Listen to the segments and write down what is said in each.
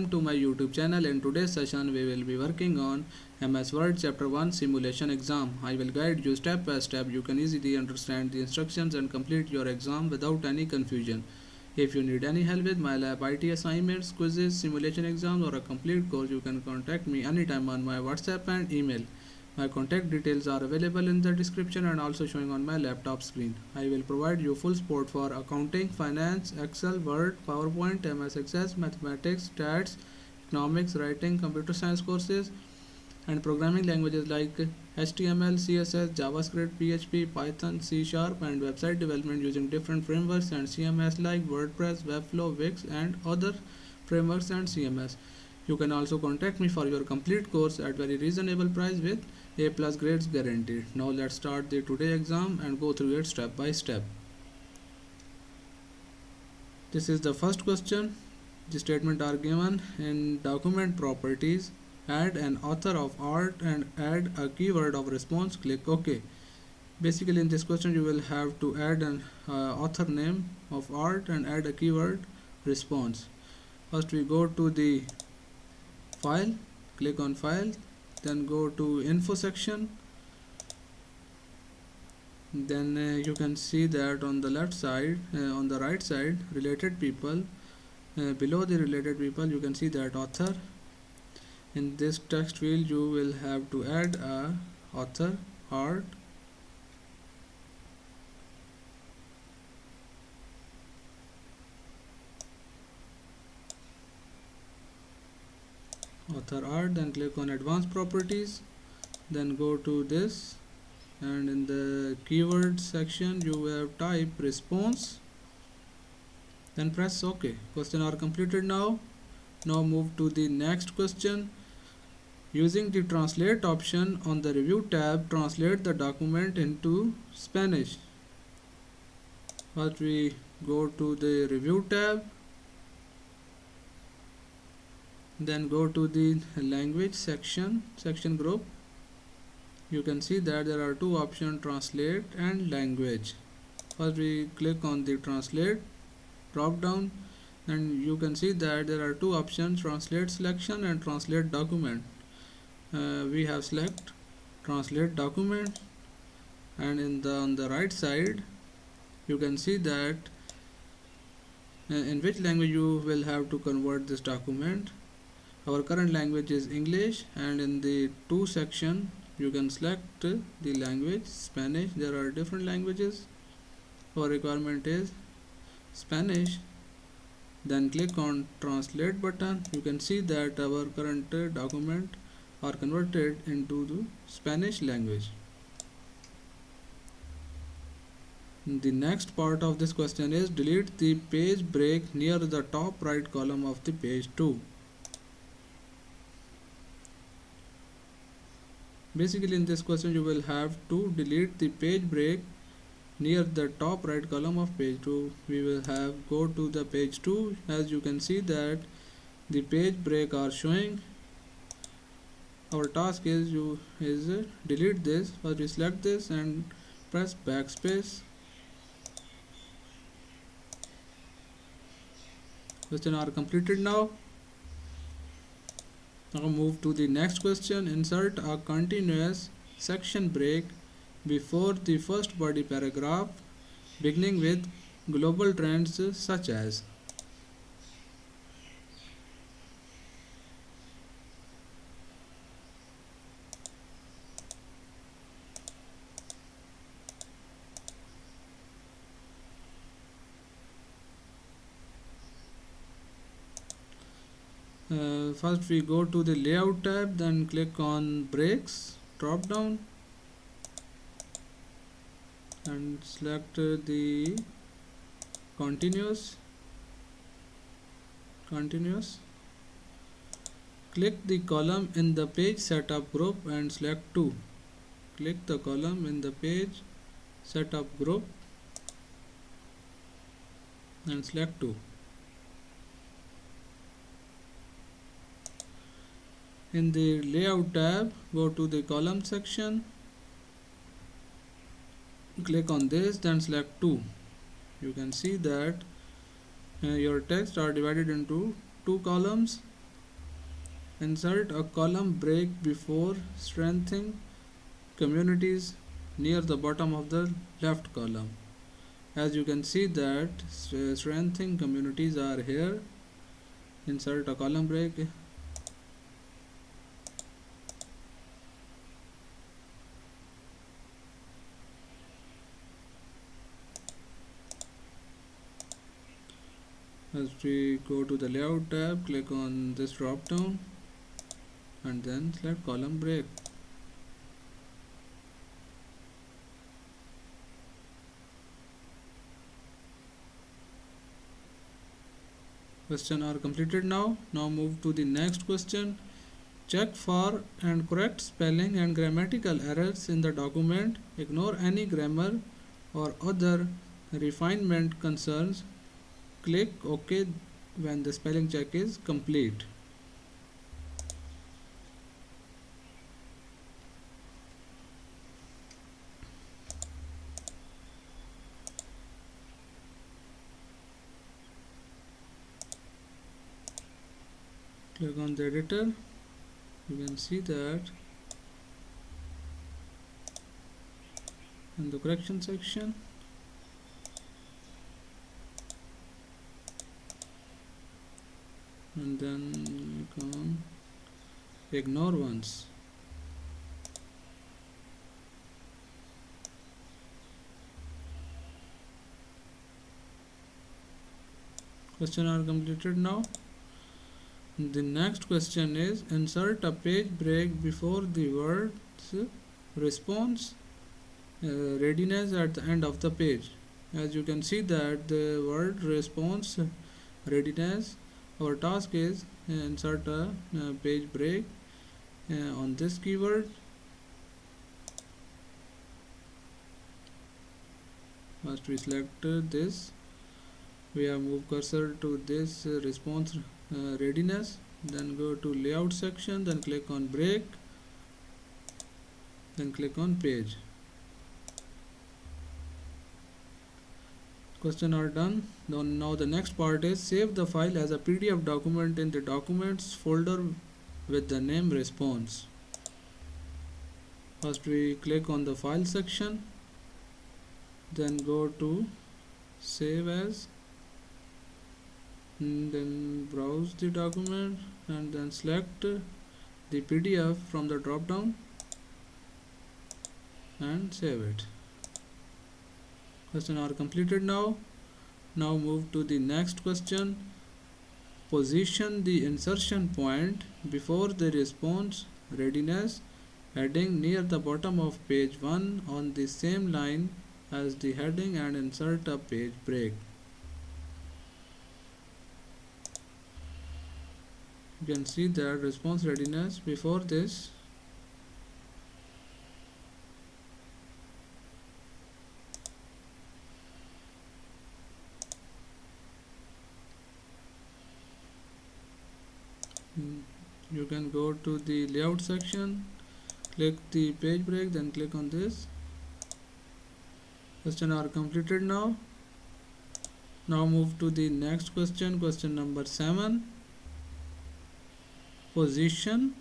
welcome to my YouTube channel. In today's session we will be working on MS Word Chapter 1 Simulation Exam. I will guide you step by step. You can easily understand the instructions and complete your exam without any confusion. If you need any help with MyITLab IT assignments, quizzes, simulation exams or a complete course, you can contact me anytime on my WhatsApp and email. My contact details are available in the description and also showing on my laptop screen. I will provide you full support for accounting, finance, Excel, Word, PowerPoint, MS Access, mathematics, stats, economics, writing, computer science courses, and programming languages like HTML, CSS, JavaScript, PHP, Python, C#, and website development using different frameworks and CMS like WordPress, Webflow, Wix, and other frameworks and CMS. You can also contact me for your complete course at very reasonable price with A+ grades guaranteed. Now let's start the today exam and go through it step by step. This is the first question. The statement are given in document properties. Add an author of art and add a keyword of response. Click OK. Basically in this question you will have to add an author name of art and add a keyword response. First we go to the file, click on file, then go to info section. Then you can see that on the left side, on the right side, related people. Below the related people you can see that author. In this text field you will have to add a author, art, then click on advanced properties, then go to this, and in the keyword section you have type response, then press OK. Question are completed now. Now move to the next question. Using the translate option on the review tab, translate the document into Spanish. First we go to the review tab, then go to the language section group. You can see that there are two options, translate and language. First we click on the translate drop down, and you can see that there are two options, translate selection and translate document. We have select translate document, and on the right side you can see that in which language you will have to convert this document. Our current language is English, and in the to section you can select the language Spanish. There are different languages. Our requirement is Spanish. Then click on translate button. You can see that our current document are converted into the Spanish language. The next part of this question is delete the page break near the top right column of the page 2. Basically in this question you will have to delete the page break near the top right column of page 2. We will have go to the page 2. As you can see that the page break are showing. Our task is delete this. First we select this and press backspace. Question are completed now. Now move to the next question. Insert a continuous section break before the first body paragraph beginning with global trends such as. First we go to the layout tab, then click on breaks drop down and select the continuous. Click the column in the page setup group and select 2. Click the column in the page setup group and select 2. In the layout tab, go to the column section, click on this, then select 2. You can see that your text are divided into 2 columns. Insert a column break before strengthening communities near the bottom of the left column. As you can see that strengthening communities are here. Insert a column break. As we go to the layout tab, click on this drop down and then select column break. Question are completed now. Now move to the next question. Check for and correct spelling and grammatical errors in the document. Ignore any grammar or other refinement concerns. Click OK when the spelling check is complete. Click on the editor. You can see that in the correction section. And then click on ignore once. Question are completed now. The next question is insert a page break before the words response readiness at the end of the page. As you can see that the word response readiness, our task is insert a page break on this keyword. First we select this. We have moved cursor to this response readiness, then go to layout section, then click on break, then click on page. Question are done. Now the next part is save the file as a PDF document in the documents folder with the name response. First we click on the file section, then go to save as, then browse the document and then select the PDF from the drop down and save it. Question are completed now. Now move to the next question. Position the insertion point before the response readiness heading near the bottom of page 1 on the same line as the heading and insert a page break. You can see that response readiness before this. You can go to the layout section, click the page break, then click on this. Question are completed now. Now move to the next question, question number 7. Position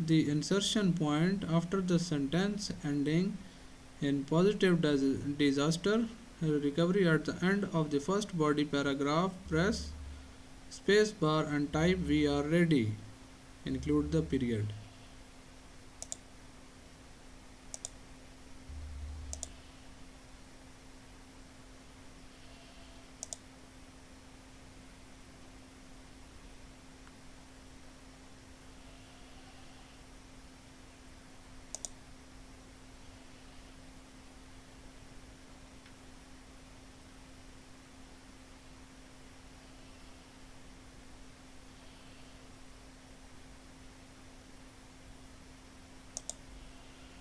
the insertion point after the sentence ending in positive disaster recovery at the end of the first body paragraph. Press space bar and type "We are ready." Include the period.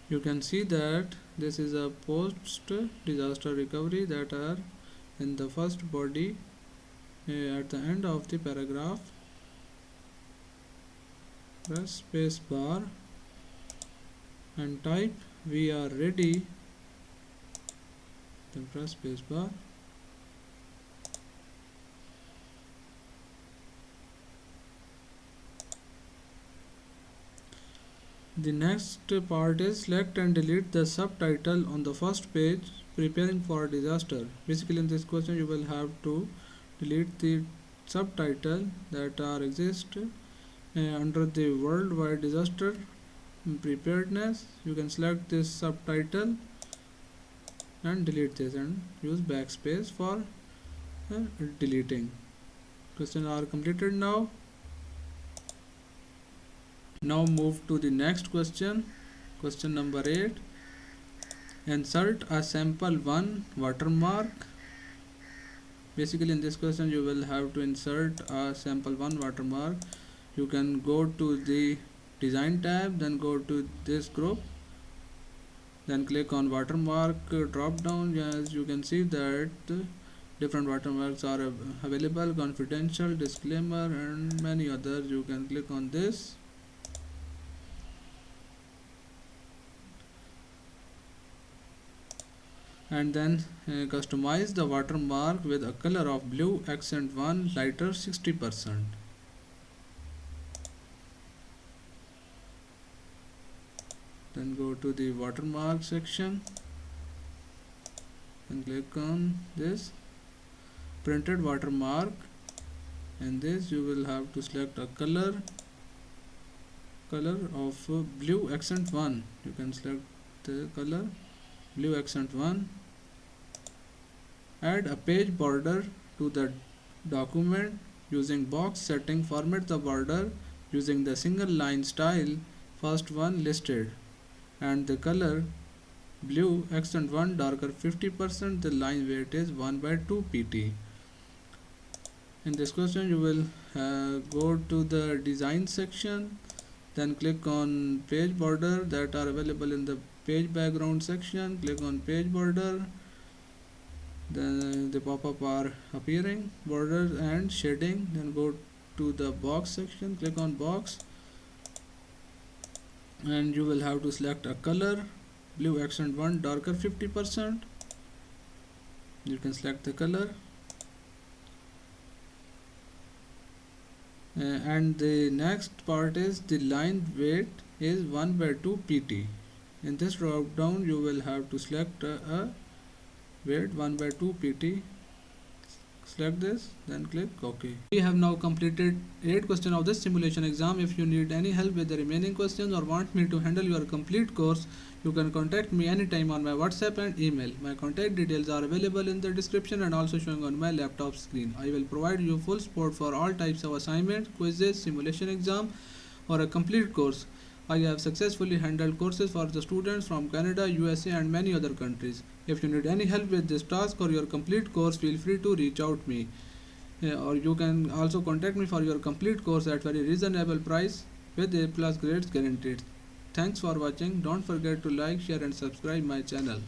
You can see that this is a post disaster recovery that are in the first body at the end of the paragraph. Press space bar and type "We are ready," then press space bar. The next part is select and delete the subtitle on the first page, preparing for disaster. Basically, in this question, you will have to delete the subtitle that are exist under the worldwide disaster preparedness. You can select this subtitle and delete this and use backspace for deleting. Questions are completed now. Now move to the next question. Question number 8. Insert a sample 1 watermark. Basically, in this question, you will have to insert a sample 1 watermark. You can go to the design tab, then go to this group, then click on watermark drop down. As you can see that different watermarks are available, confidential, disclaimer, and many others. You can click on this. And then customize the watermark with a color of blue accent 1 lighter 60%. Then go to the watermark section and click on this printed watermark, and this you will have to select a color of blue accent 1. You can select the color blue accent 1. Add a page border to the document using box setting. Format the border using the single line style, first one listed, and the color blue accent 1 darker 50%. The line weight is 1/2 pt. In this question, you will go to the design section, then click on page border that are available in the page background section. Click on page border. Then the pop-up are appearing, borders and shading. Then go to the box section, click on box, and you will have to select a color blue accent 1 darker 50%. You can select the color, and the next part is the line weight is 1/2 pt. In this drop down, you will have to select a weight 1/2 pt. Select this, then click OK. We have now completed 8 questions of this simulation exam. If you need any help with the remaining questions or want me to handle your complete course, you can contact me anytime on my WhatsApp and email. My contact details are available in the description and also showing on my laptop screen. I will provide you full support for all types of assignments, quizzes, simulation exam, or a complete course. I have successfully handled courses for the students from Canada, USA, and many other countries. If you need any help with this task or your complete course, feel free to reach out me. Or you can also contact me for your complete course at very reasonable price with A+ grades guaranteed. Thanks for watching. Don't forget to like, share, and subscribe my channel.